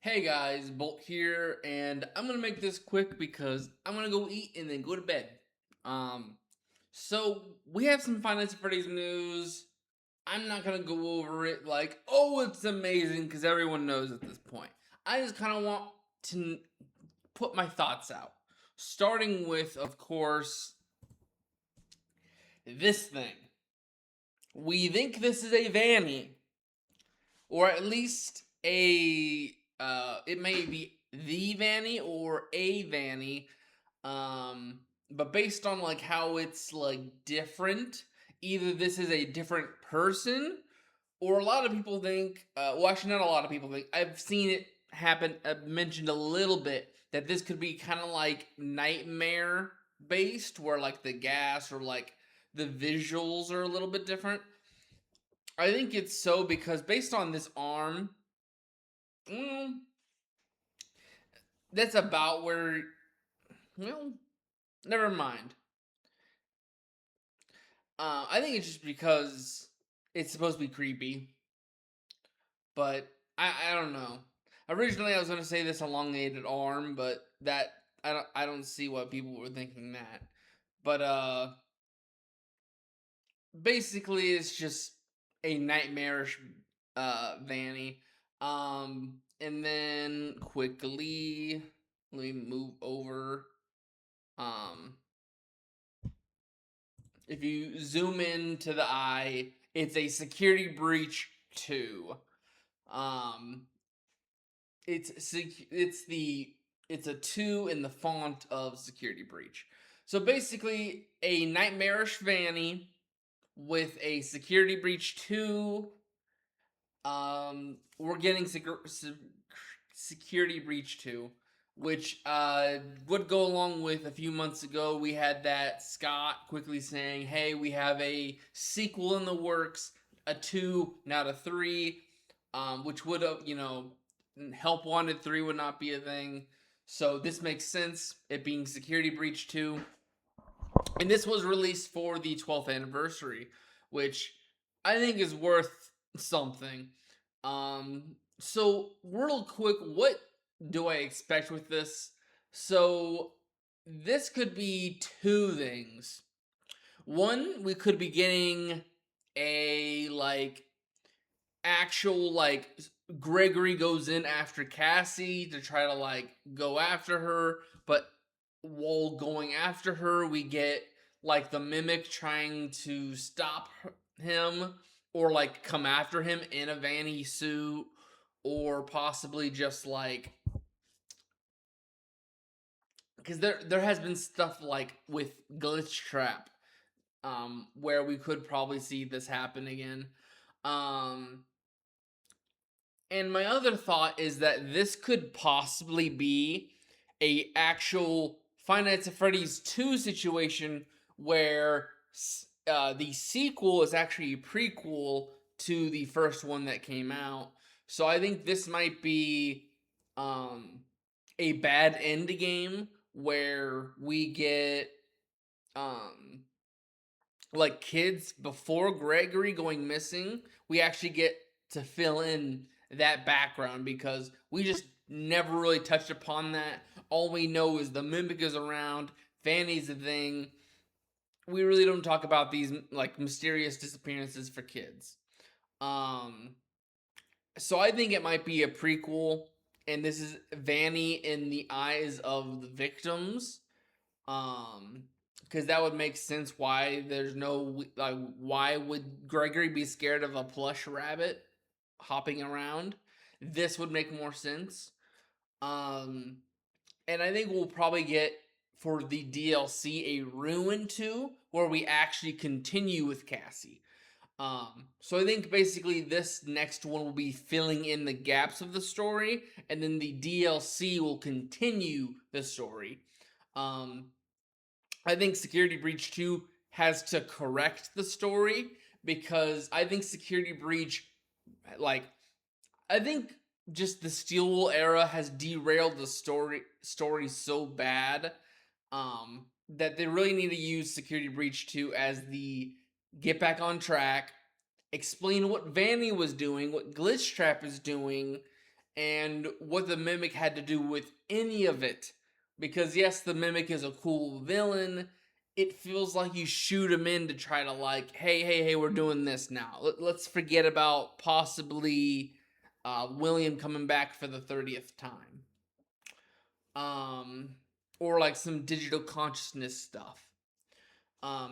Hey guys, Bolt here, and I'm gonna make this quick because I'm gonna go eat and then go to bed. Um, so we have some Five Nights at Freddy's news. I'm not gonna go over it like, oh, it's amazing, because everyone knows at this point. I just kind of want to put my thoughts out, starting with, of course, this thing. We think this is a Vanny, or at least it may be the Vanny or a Vanny. But based on like how it's like different, either this is a different person, or a lot of people think, well, actually, not a lot of people think. I've seen it happen. I've mentioned a little bit that this could be kind of like nightmare based, where like the gas or like the visuals are a little bit different. I think it's so because based on this arm, mm, that's about where. Well, never mind. I think it's just because it's supposed to be creepy, but I don't know. Originally, I was gonna say this elongated arm, but that I don't see why people were thinking that. But basically, it's just a nightmarish Vanny. And then quickly, let me move over. Um, if you zoom in to the eye, it's a security breach 2. Um, it's a 2 in the font of security breach. So basically, a nightmarish Vanny with a security breach 2. We're getting security breach 2, which would go along with a few months ago. We had that Scott quickly saying, hey, we have a sequel in the works, a 2, not a 3, which would have, Help Wanted 3 would not be a thing. So this makes sense, it being Security Breach 2. And this was released for the 12th anniversary, which I think is worth something. So real quick, what do I expect with this? So this could be two things. One, we could be getting a actual Gregory goes in after Cassie to try to go after her, but while going after her, we get the mimic trying to stop him or come after him in a Vanny suit, or possibly just because there has been stuff with Glitch Trap, where we could probably see this happen again. Um, And my other thought is that this could possibly be a actual Five Nights at Freddy's 2 situation where the sequel is actually a prequel to the first one that came out. So I think this might be a bad end game where we get um, kids before Gregory going missing. We actually get to fill in that background because we just never really touched upon that. All we know is the mimic is around, Fanny's a thing. We really don't talk about these mysterious disappearances for kids. Um, so I think it might be a prequel, and this is Vanny in the eyes of the victims. Um, because that would make sense. Why there's no why would Gregory be scared of a plush rabbit hopping around? This would make more sense. Um, and I think we'll probably get for the DLC a Ruin 2 where we actually continue with Cassie. So I think basically this next one will be filling in the gaps of the story, and then the DLC will continue the story. Um, I think Security Breach 2 has to correct the story because I think Security Breach, like, I think just the Steel Wool era has derailed the story so bad that they really need to use Security Breach 2 as the get back on track, explain what Vanny was doing, what Glitch Trap is doing, and what the Mimic had to do with any of it. Because yes, the Mimic is a cool villain. It feels like you shoot him in to try to like, hey, we're doing this now. Let's forget about possibly William coming back for the 30th time. Um, or like some digital consciousness stuff.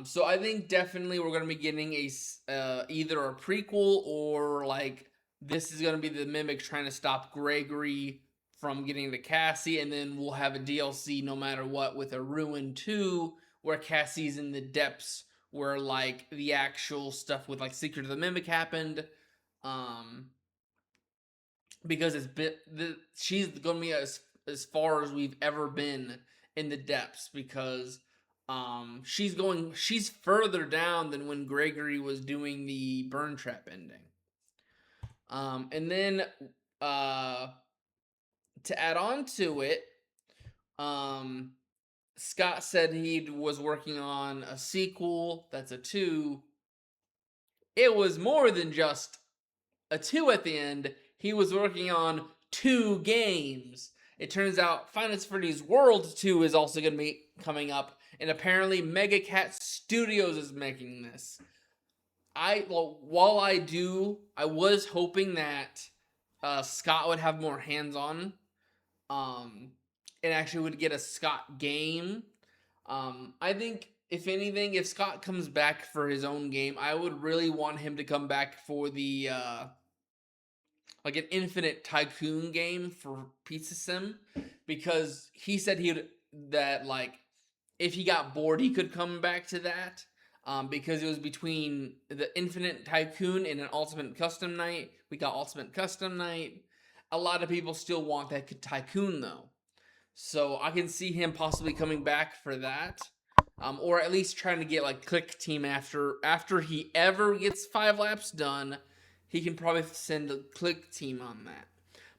So I think definitely we're gonna be getting either a prequel or like this is gonna be the Mimic trying to stop Gregory from getting to Cassie, and then we'll have a DLC no matter what with a Ruin 2 where Cassie's in the depths where like the actual stuff with like Secret of the Mimic happened. Um, because she's gonna be as far as we've ever been in the depths because she's further down than when Gregory was doing the burn trap ending. And then uh to add on to it, um Scott said he was working on a sequel that's a 2. It was more than just a 2 at the end. He was working on 2 games. It turns out Final Freddy's World 2 is also going to be coming up, and apparently Mega Cat Studios is making this. While I was hoping that Scott would have more hands on, um, and actually would get a Scott game. I think if anything, if Scott comes back for his own game, I would really want him to come back for the like an infinite tycoon game for Pizza Sim, because he said he'd that like if he got bored he could come back to that, because it was between the infinite tycoon and an ultimate custom night. We got ultimate custom night. A lot of people still want that tycoon though, so I can see him possibly coming back for that, or at least trying to get like Click Team after he ever gets 5 laps done. He can probably send a Click Team on that.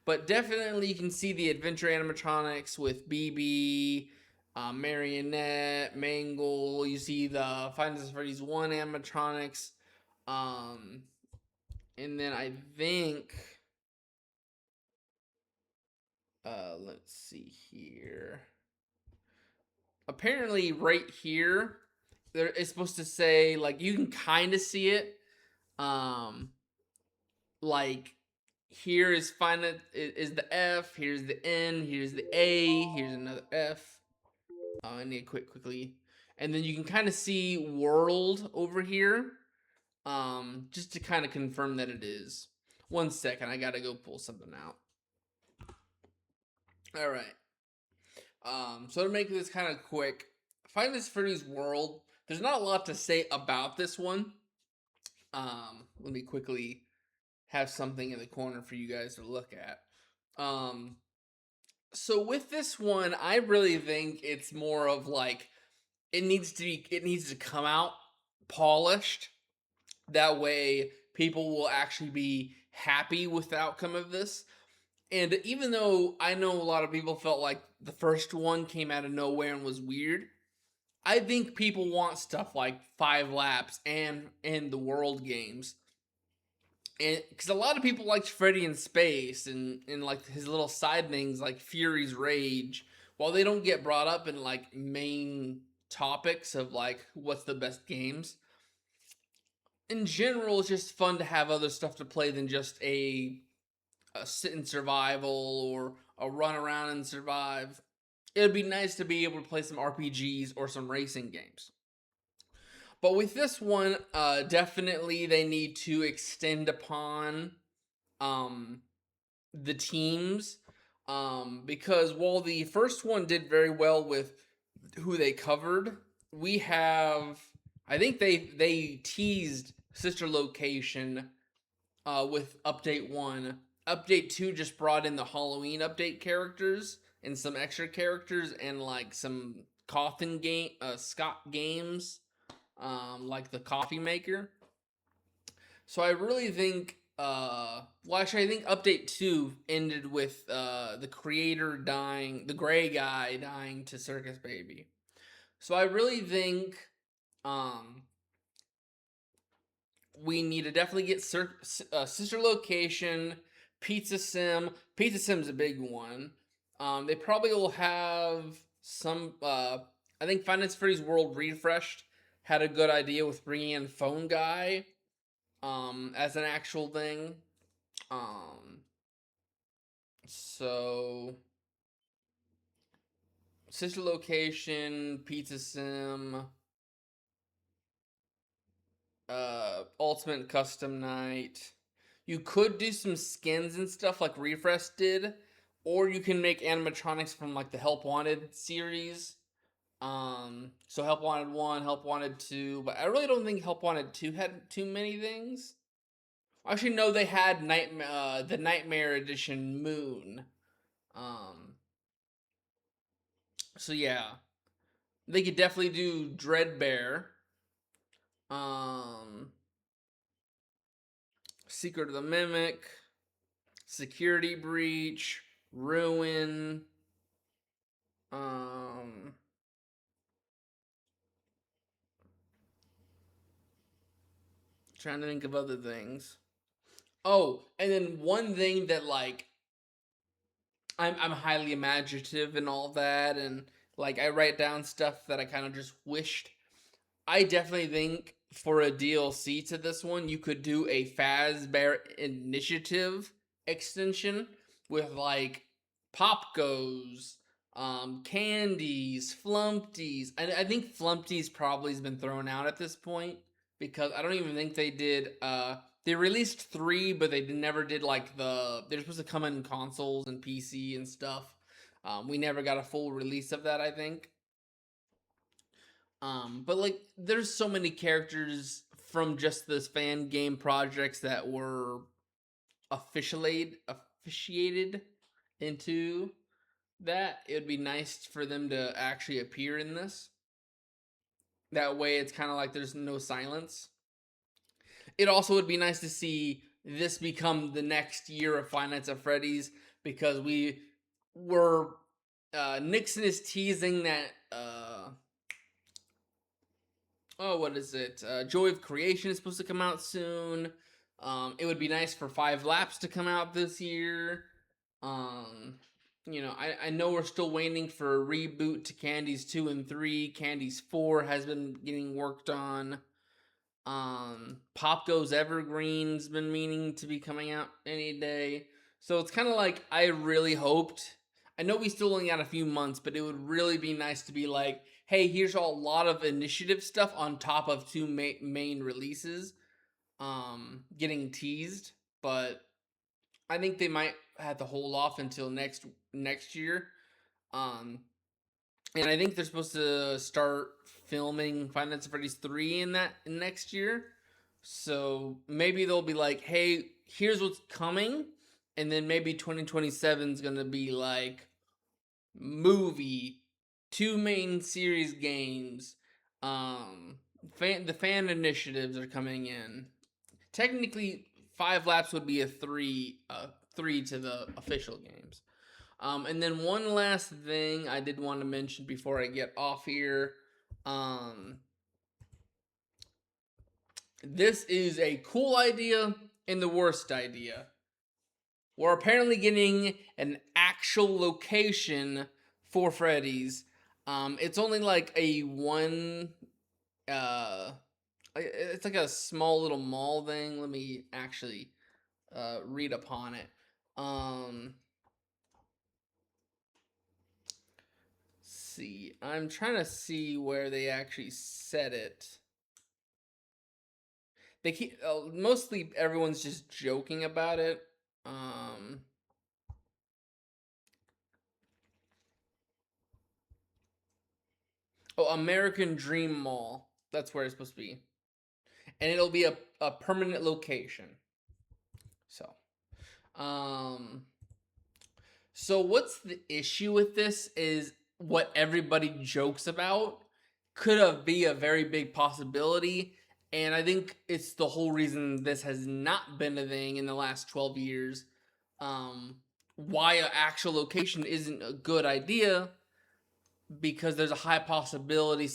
But definitely, you can see the adventure animatronics with BB, Marionette, Mangle. You see the Final Fantasy Freddy's 1 animatronics. Um, and then I think, let's see here. Apparently, right here, there is supposed to say like you can kind of see it. Um, like here is final is the F, here's the N, here's the A, here's another F. I need to quickly, and then you can kind of see world over here, just to kind of confirm that it is. 1 second, I gotta go pull something out. All right. So to make this kind of quick, Find This Freddy's World. There's not a lot to say about this one. Let me quickly have something in the corner for you guys to look at. Um, so with this one, I really think it's more of like it needs to come out polished. That way, people will actually be happy with the outcome of this. And even though I know a lot of people felt like the first one came out of nowhere and was weird, I think people want stuff like 5 laps and the world games, and because a lot of people liked Freddy in Space and like his little side things like Fury's Rage, while they don't get brought up in like main topics of like what's the best games. In general, it's just fun to have other stuff to play than just a sit and survival or a run around and survive. It'd be nice to be able to play some RPGs or some racing games. But with this one, definitely they need to extend upon um, the teams, because while the first one did very well with who they covered, we have I think they teased Sister Location with update 1. Update 2 just brought in the Halloween update characters and some extra characters and like some coffin game Scott games, like the coffee maker. So I really think, well, actually, I think update 2 ended with the creator dying, the gray guy dying to Circus Baby. So I really think um, we need to definitely get Sister Location, Pizza Sim. Pizza Sim's a big one. They probably will have some. I think Finance Freddy's World Refreshed had a good idea with bringing in Phone Guy as an actual thing. Um, so Sister Location, Pizza Sim, Ultimate Custom Night. You could do some skins and stuff like Refresh did, or you can make animatronics from like the Help Wanted series. So Help Wanted 1, Help Wanted 2, but I really don't think Help Wanted 2 had too many things. Actually, no, they had the Nightmare Edition Moon. Um, so yeah, they could definitely do Dreadbear. Um, Secret of the Mimic, Security Breach, Ruin. Um, Trying to think of other things. Oh, and then one thing that like I'm highly imaginative and all that, and like I write down stuff that I kind of just wished. I definitely think for a DLC to this one, you could do a Fazbear Initiative extension with like Pop Goes, candies, Flumpties. I think Flumpties probably has been thrown out at this point because I don't even think they did. They released three, but they never did like they're supposed to come in consoles and PC and stuff. We never got a full release of that. I think. But like, there's so many characters from just this fan game projects that were officiated into that. It would be nice for them to actually appear in this. That way, it's kind of like there's no silence. It also would be nice to see this become the next year of Finance at Freddy's because we were Nixon is teasing that what is it? Joy of Creation is supposed to come out soon. It would be nice for Five Laps to come out this year. Um, I know we're still waiting for a reboot to Candies 2 and 3. Candies 4 has been getting worked on. Pop Goes Evergreen's been meaning to be coming out any day. So it's kind of like I really hoped. I know we still only got a few months, but it would really be nice to be like, hey, here's a lot of initiative stuff on top of two main releases getting teased. But I think they might have to hold off until next year. Um, and I think they're supposed to start filming Five Nights at Freddy's 3 in that next year. So maybe they'll be like, hey, here's what's coming. And then maybe 2027 is going to be like movie, two main series games. The fan initiatives are coming in. Technically, Five Laps would be a three to the official games. And then one last thing I did want to mention before I get off here. Um, this is a cool idea and the worst idea. We're apparently getting an actual location for Freddy's. It's only like a one. Uh, it's like a small little mall thing. Let me actually read upon it. Um, see. I'm trying to see where they actually said it. They keep mostly everyone's just joking about it. Um, American Dream Mall. That's where it's supposed to be, and it'll be a permanent location. So, um, so what's the issue with this is what everybody jokes about could have be a very big possibility. And I think it's the whole reason this has not been a thing in the last 12 years. Why an actual location isn't a good idea because there's a high possibility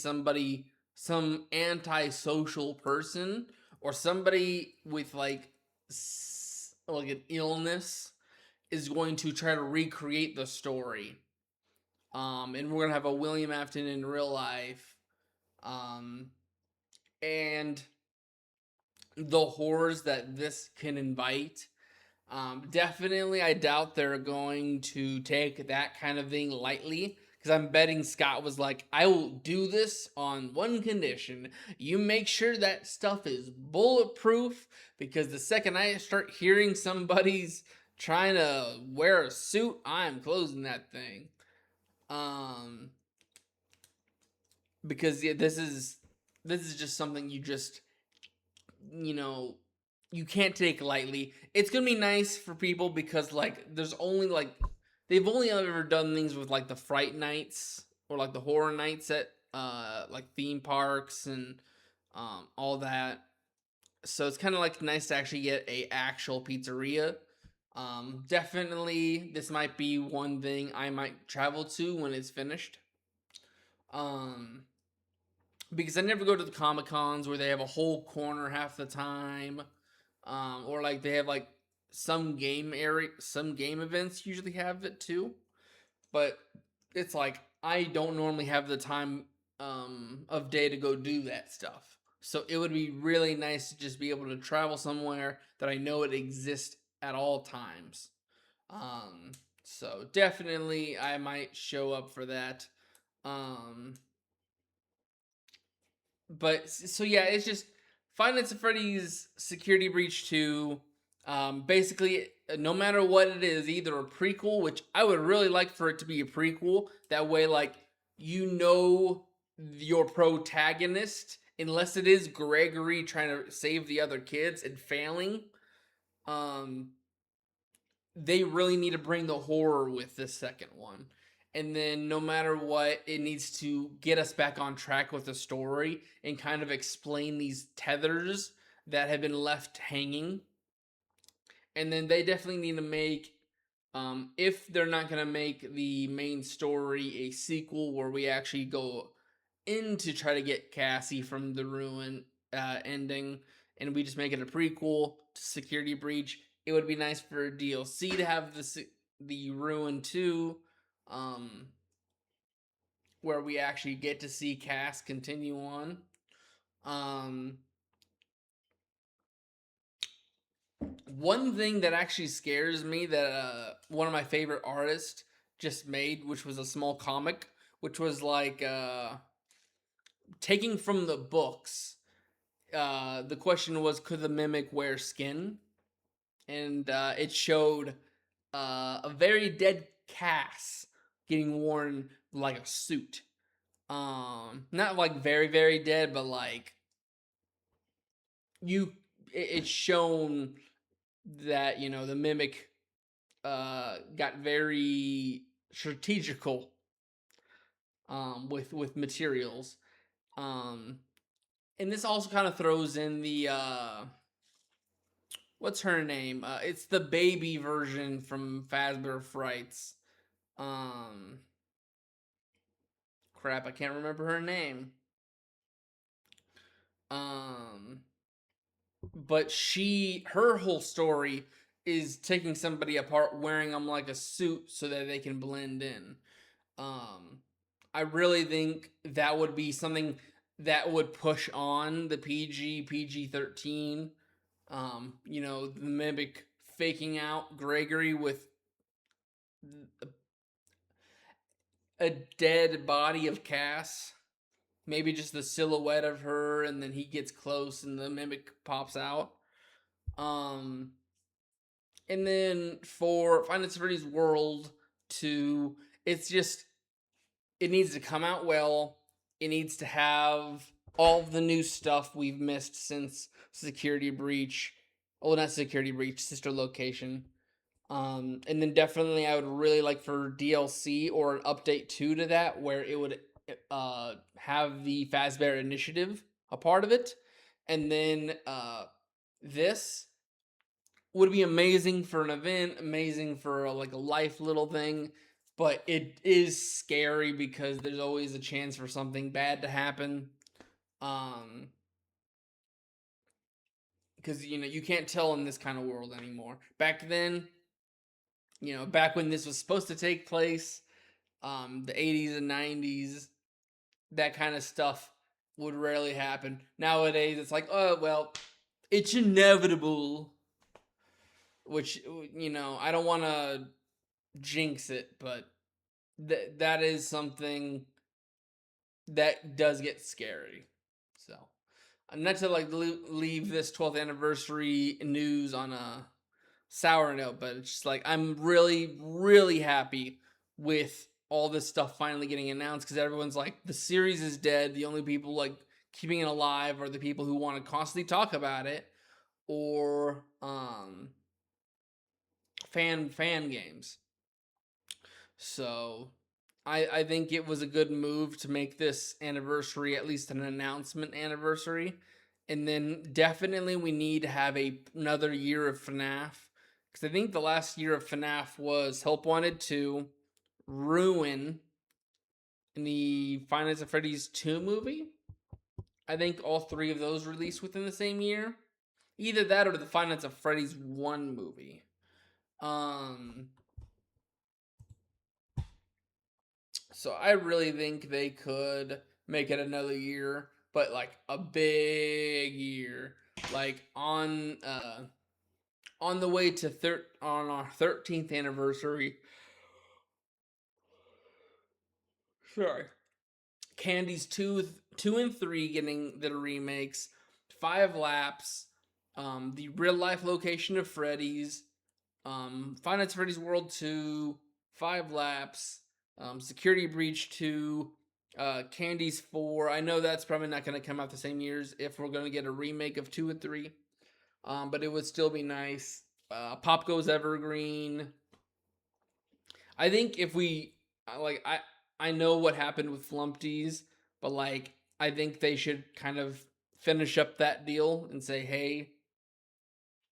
some antisocial person, or somebody with like like an illness is going to try to recreate the story. And we're gonna have a William Afton in real life. Um, and the horrors that this can invite. Definitely, I doubt they're going to take that kind of thing lightly. Because I'm betting Scott was like, I will do this on one condition. You make sure that stuff is bulletproof. Because the second I start hearing somebody's trying to wear a suit, I'm closing that thing. Um, because yeah, this is just something you know you can't take lightly. It's gonna be nice for people because like there's only like they've only ever done things with like the fright nights or like the horror nights at like theme parks and all that. So it's kind of like nice to actually get a actual pizzeria. Definitely this might be one thing I might travel to when it's finished. Um, because I never go to the Comic Cons where they have a whole corner half the time, or like they have like some game events usually have it too. But it's like I don't normally have the time of day to go do that stuff. So it would be really nice to just be able to travel somewhere that I know it exists at all times. Um, so definitely I might show up for that. Um, but so yeah, it's just Five Nights at Freddy's Security Breach 2. Basically, no matter what it is, either a prequel, which I would really like for it to be a prequel. That way, like, you know your protagonist, unless it is Gregory trying to save the other kids and failing. Um, they really need to bring the horror with this second one. And then no matter what, it needs to get us back on track with the story and kind of explain these tethers that have been left hanging. And then they definitely need to make, if they're not going to make the main story a sequel where we actually go in to try to get Cassie from the ruin ending, and we just make it a prequel to Security Breach. It would be nice for DLC to have the ruin too, um, where we actually get to see Cass continue on. Um, One thing that actually scares me that one of my favorite artists just made, which was a small comic, which was like taking from the books. The question was, could the mimic wear skin? And it showed a very dead Cass getting worn like a suit. Not like very very dead, but like you, it's shown that the mimic got very strategical with materials. Um, and this also kind of throws in the what's her name? It's the baby version from Fazbear Frights. Um, Crap, I can't remember her name. Um, but her whole story is taking somebody apart, wearing them like a suit so that they can blend in. Um, I really think that would be something that would push on the PG 13. The mimic faking out Gregory with a dead body of Cass. Maybe just the silhouette of her, and then he gets close and the mimic pops out. Um, and then for Final Freddy's World 2, it's just it needs to come out well. It needs to have all the new stuff we've missed since Security Breach. Well, not Security Breach, Sister Location. And then definitely I would really like for DLC or an update 2 to that where it would have the Fazbear Initiative a part of it. And then this would be amazing for an event, amazing for like a life little thing, but it is scary because there's always a chance for something bad to happen. Um, because you can't tell in this kind of world anymore. Back then, back when this was supposed to take place, the 80s and 90s, that kind of stuff would rarely happen. Nowadays, it's like, oh well, it's inevitable. Which I don't want to jinx it, but that is something that does get scary. So, not to like leave this 12th anniversary news on a sour note, but it's just like I'm really, really happy with all this stuff finally getting announced because everyone's like, the series is dead. The only people like keeping it alive are the people who want to constantly talk about it or fan games. So I think it was a good move to make this anniversary at least an announcement anniversary. And then definitely we need to have another year of FNAF. Because I think the last year of FNAF was Help Wanted 2, Ruin, and the Five Nights at Freddy's 2 movie. I think all three of those released within the same year. Either that or the Five Nights at Freddy's 1 movie. Um, So I really think they could make it another year, but like a big year, like on the way to on our 13th anniversary. Sorry, Candy's two and three getting the remakes, Five Laps, the real life location of Freddy's, Five Nights at Freddy's World 2, Five Laps, Security Breach 2, Candy's 4. I know that's probably not going to come out the same years if we're going to get a remake of 2 and 3, but it would still be nice. Pop Goes Evergreen. I think if we, like, I know what happened with Flumpties, but, like, I think they should kind of finish up that deal and say, hey,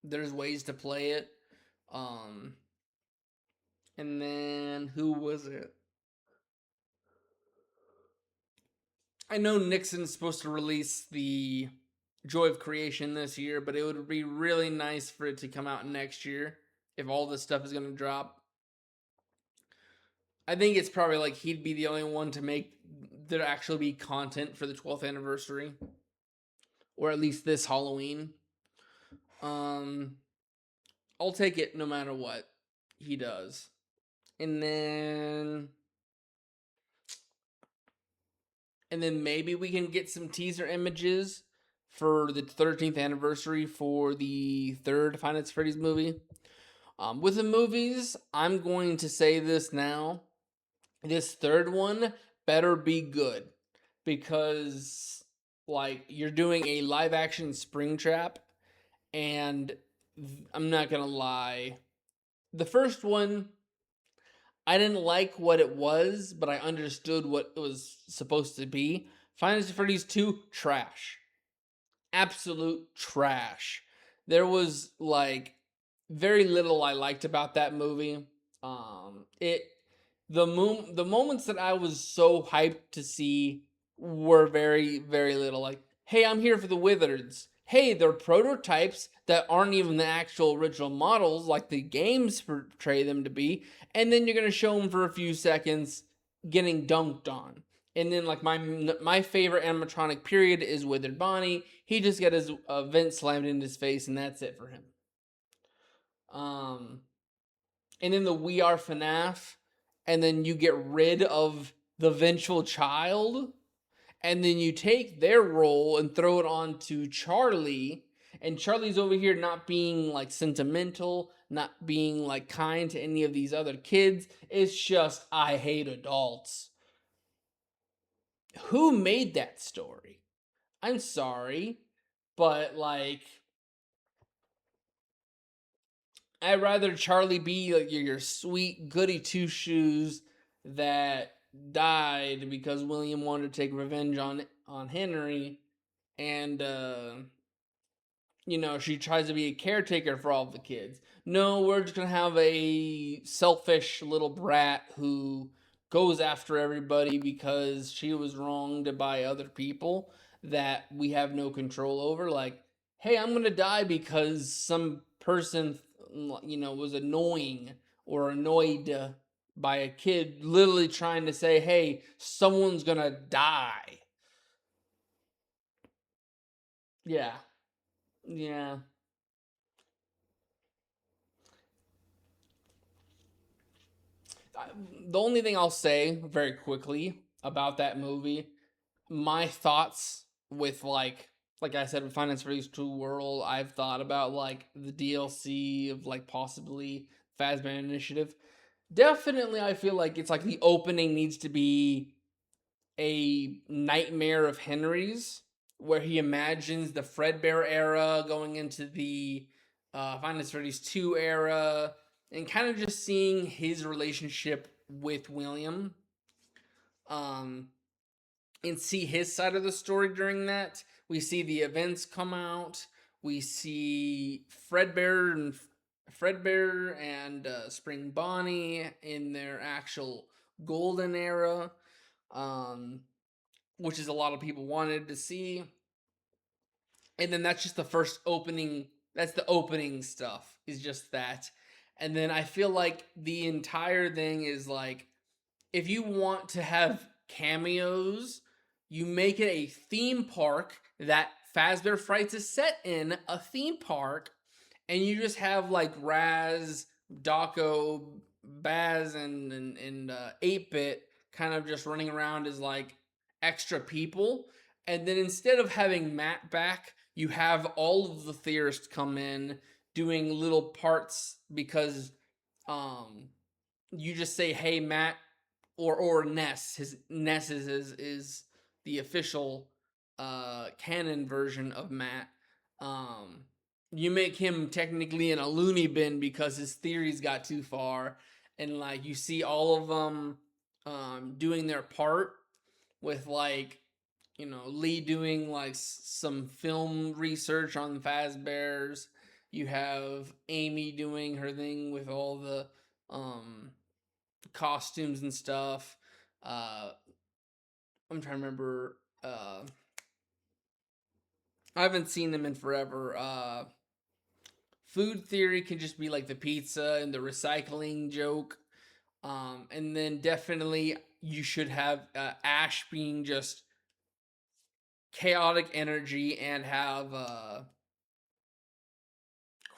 there's ways to play it. Um, and then who was it? I know Nixon's supposed to release the Joy of Creation this year, but it would be really nice for it to come out next year if all this stuff is going to drop. I think it's probably like he'd be the only one to make there actually be content for the 12th anniversary, or at least this Halloween. Um, I'll take it no matter what he does. And then maybe we can get some teaser images for the 13th anniversary for the third Five Nights at Freddy's movie. With the movies, I'm going to say this now. This third one better be good because, like, you're doing a live action Springtrap, and I'm not gonna lie. The first one, I didn't like what it was, but I understood what it was supposed to be. Final Fantasy Freddy's 2, trash. Absolute trash. There was like very little I liked about that movie. It the moments that I was so hyped to see were very very little. Like, hey, I'm here for the Wizards. Hey, they're prototypes that aren't even the actual original models like the games portray them to be, and then you're gonna show them for a few seconds getting dunked on. And then like my favorite animatronic period is Withered Bonnie. He just got his vent slammed in his face, and that's it for him. Um, and then the We Are FNAF, and then you get rid of the vengeful child, and then you take their role and throw it on to Charlie, and Charlie's over here not being like sentimental, not being like kind to any of these other kids. It's just I hate adults. Who made that story? I'm sorry, but like I'd rather Charlie be like your sweet goody two shoes that died because William wanted to take revenge on Henry, and she tries to be a caretaker for all the kids. No, we're just gonna have a selfish little brat who goes after everybody because she was wronged by other people that we have no control over. Like, hey, I'm gonna die because some person, was annoying or annoyed by a kid, literally trying to say, hey, someone's gonna die. Yeah, yeah. I- the only thing I'll say very quickly about that movie, my thoughts with like I said with Finance Freeze True World, I've thought about like the DLC of like possibly Fazbear Initiative. Definitely I feel like it's like the opening needs to be a nightmare of Henry's where he imagines the Fredbear era going into the Finance Freddy's 2 era and kind of just seeing his relationship with William. Um, and see his side of the story during that. We see the events come out. We see Fredbear and Spring Bonnie in their actual golden era, um, which is a lot of people wanted to see. And then that's just the first opening. That's the opening stuff. Is just that, and then I feel like the entire thing is like if you want to have cameos, you make it a theme park that Fazbear Frights is set in a theme park, and you just have like Raz, Daco, Baz, and 8-Bit kind of just running around as like extra people. And then instead of having Matt back, you have all of the theorists come in doing little parts because um you just say, "Hey, Matt," or Ness. His Ness is the official canon version of Matt. Um, you make him technically in a loony bin because his theories got too far, and like you see all of them doing their part with like Lee doing like some film research on Fazbear's. You have Amy doing her thing with all the um costumes and stuff. Uh, I'm trying to remember. I haven't seen them in forever. Food theory can just be like the pizza and the recycling joke. And then definitely you should have Ash being just chaotic energy and have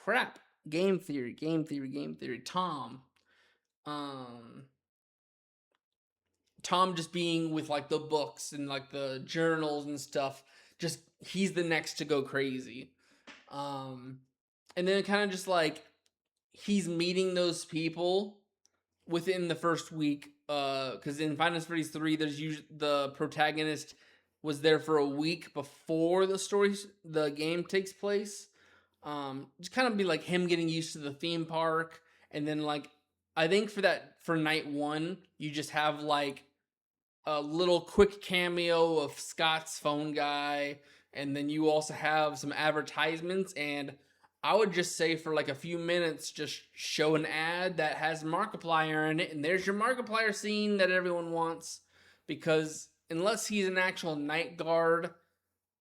crap game theory. Um, Tom just being with like the books and like the journals and stuff. Just he's the next to go crazy. Um, and then kind of just like he's meeting those people within the first week. Because in Final Fantasy 3, there's usually the protagonist was there for a week before the game takes place. Just kind of be like him getting used to the theme park, and then like I think for night one, you just have like a little quick cameo of Scott's phone guy, and then you also have some advertisements. And I would just say for like a few minutes, just show an ad that has Markiplier in it, and there's your Markiplier scene that everyone wants. Because unless he's an actual night guard,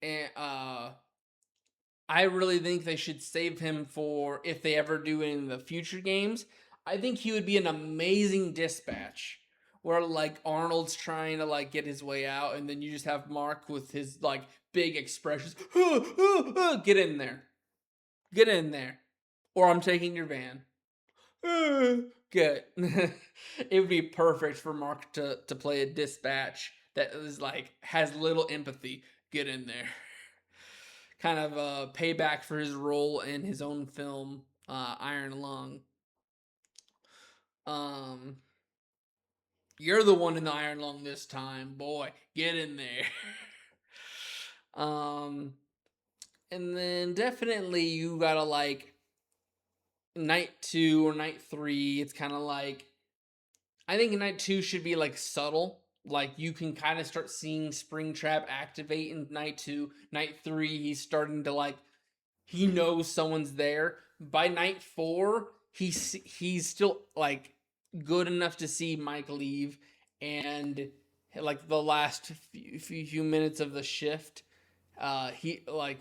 and I really think they should save him for if they ever do it in the future games. I think he would be an amazing dispatch where like Arnold's trying to like get his way out, and then you just have Mark with his like big expressions. Get in there. Get in there. Or I'm taking your van. Good. It would be perfect for Mark to play a dispatch that is like has little empathy. Get in there. Kind of payback for his role in his own film, Iron Lung. Um, you're the one in the Iron Lung this time, boy. Get in there. um, and then definitely you gotta like night 2 or night 3. It's kind of like I think night 2 should be like subtle. Like you can kind of start seeing Springtrap activate in night 2. Night 3, he's starting to like he knows someone's there. By night 4, he's still like good enough to see Mike leave, and like the last few minutes of the shift, He like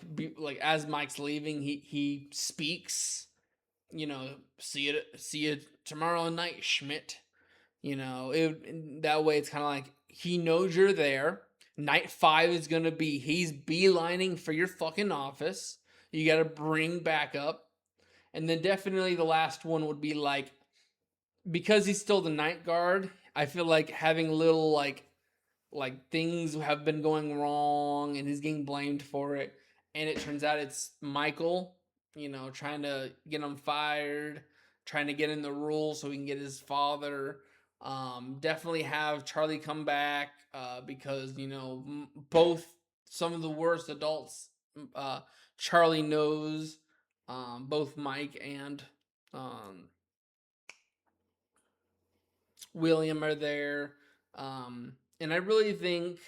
as Mike's leaving, he speaks. See you tomorrow night, Schmidt. That way it's kind of like he knows you're there. Night five is gonna be he's beelining for your fucking office. You got to bring back up, and then definitely the last one would be like because he's still the night guard. I feel like having little like things have been going wrong and he's getting blamed for it, and it turns out it's Michael, trying to get him fired, trying to get in the rules so he can get his father. Definitely have Charlie come back, because both some of the worst adults, uh, Charlie knows, both Mike and um, William are there. And I really think,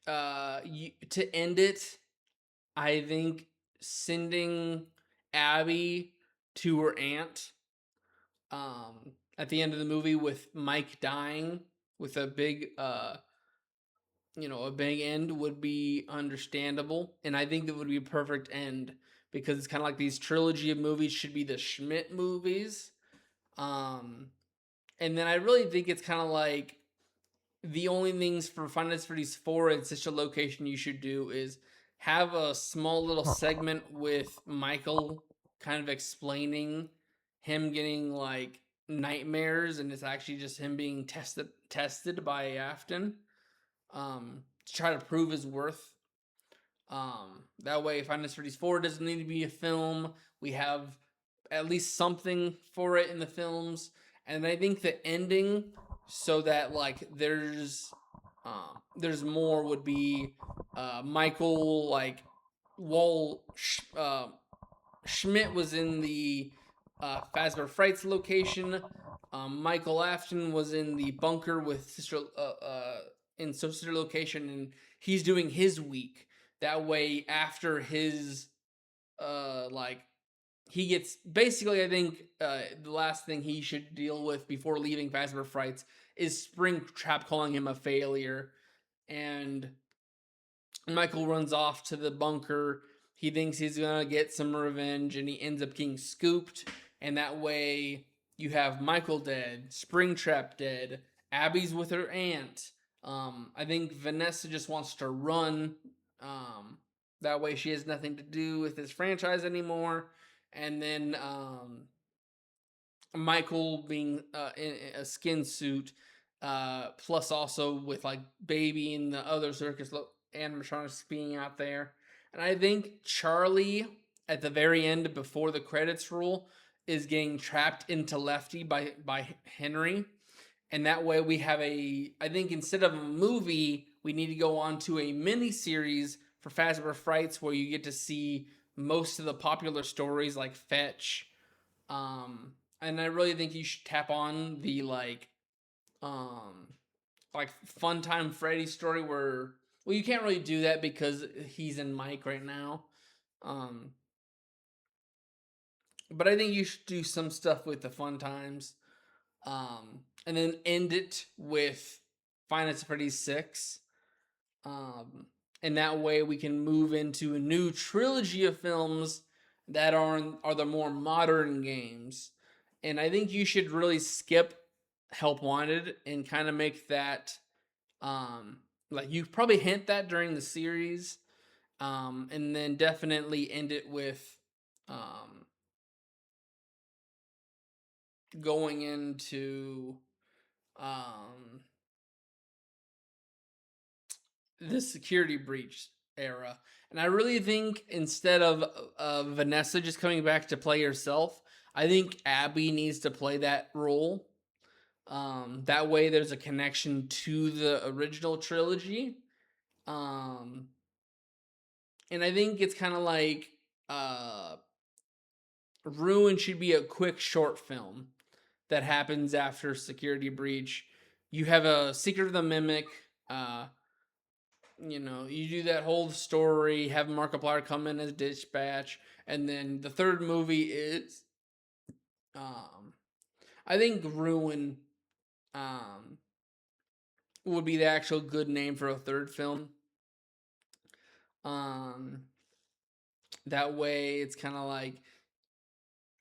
to end it, I think sending Abby to her aunt, at the end of the movie with Mike dying with a big end would be understandable, and I think that would be a perfect end because it's kind of like these trilogy of movies should be the Schmidt movies. Um, and then I really think it's kind of like the only things for Final Fantasy 4 in such a location you should do is have a small little segment with Michael kind of explaining him getting like nightmares, and it's actually just him being tested by Afton, to try to prove his worth. That way, Final Fantasy 4 doesn't need to be a film. We have at least something for it in the films, and I think the ending, so that like there's more, would be Michael like Wall Schmidt was in the Fazbear Frights location. Michael Afton was in the bunker with in sister location, and he's doing his week. That way, after his like he gets basically, I think the last thing he should deal with before leaving Fazbear Frights is Springtrap calling him a failure, and Michael runs off to the bunker. He thinks he's gonna get some revenge, and he ends up getting scooped. And that way, you have Michael dead, Springtrap dead, Abby's with her aunt. I think Vanessa just wants to run. That way, she has nothing to do with this franchise anymore. And then Michael being in a skin suit, plus also with like Baby and the other circus animatronics being out there. And I think Charlie at the very end before the credits roll is getting trapped into Lefty by Henry. And that way we have I think instead of a movie, we need to go on to a mini series for Fazbear Frights where you get to see most of the popular stories like Fetch, and I really think you should tap on the um, like Fun Time Freddy story where, well, you can't really do that because he's in Mike right now. Um, but I think you should do some stuff with the Fun Times, and then end it with Final Fantasy Freddy 6. Um, and that way we can move into a new trilogy of films that are the more modern games. And I think you should really skip Help Wanted and kind of make that, like you probably hint that during the series, and then definitely end it with um, going into um, the security breach era. And I really think instead of Vanessa just coming back to play herself, I think Abby needs to play that role. That way, there's a connection to the original trilogy. Um, and I think it's kind of like uh, Ruin should be a quick short film that happens after Security Breach. You have a Secret of the Mimic. Uh, you do that whole story, have Markiplier come in as Dispatch, and then the third movie is, um, I think Ruin, um, would be the actual good name for a third film. Um, that way, it's kind of like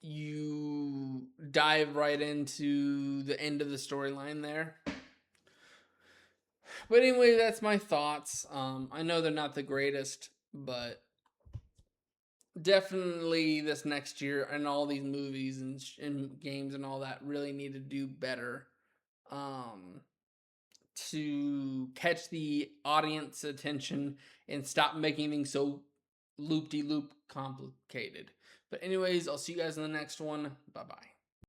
you dive right into the end of the storyline there. But anyway, that's my thoughts. I know they're not the greatest, but definitely this next year and all these movies and games and all that really need to do better um, to catch the audience attention and stop making things so loop de loop complicated. But anyways, I'll see you guys in the next one. Bye bye.